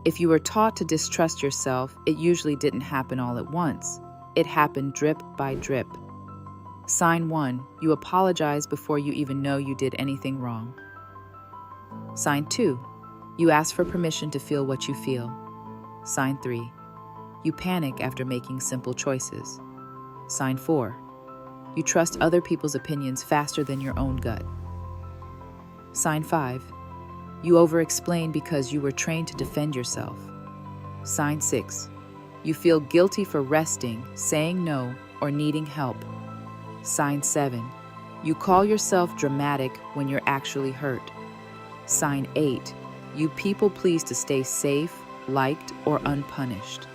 If you were taught to distrust yourself, it usually didn't happen all at once. It happened drip by drip. Sign 1. You apologize before you even know you did anything wrong. Sign 2. You ask for permission to feel what you feel. Sign 3. You panic after making simple choices. Sign 4. You trust other people's opinions faster than your own gut. Sign 5. You over-explain because you were trained to defend yourself. Sign 6. You feel guilty for resting, saying no, or needing help. Sign 7. You call yourself dramatic when you're actually hurt. Sign 8. You people please to stay safe, liked, or unpunished.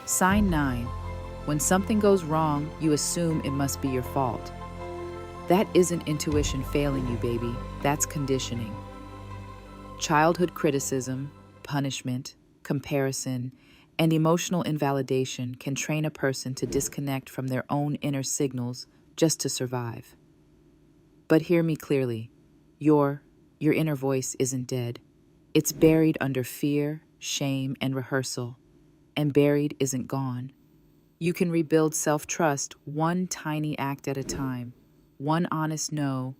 Sign 9. When something goes wrong, you assume it must be your fault. That isn't intuition failing you, baby. That's conditioning. Childhood criticism, punishment, comparison, and emotional invalidation can train a person to disconnect from their own inner signals just to survive. But hear me clearly. Your inner voice isn't dead. It's buried under fear, shame, and rehearsal. And buried isn't gone. You can rebuild self-trust one tiny act at a time. One honest no,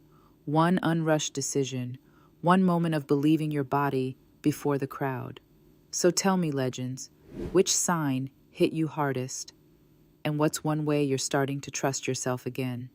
one unrushed decision, one moment of believing your body before the crowd. So tell me, legends, which sign hit you hardest? And what's one way you're starting to trust yourself again?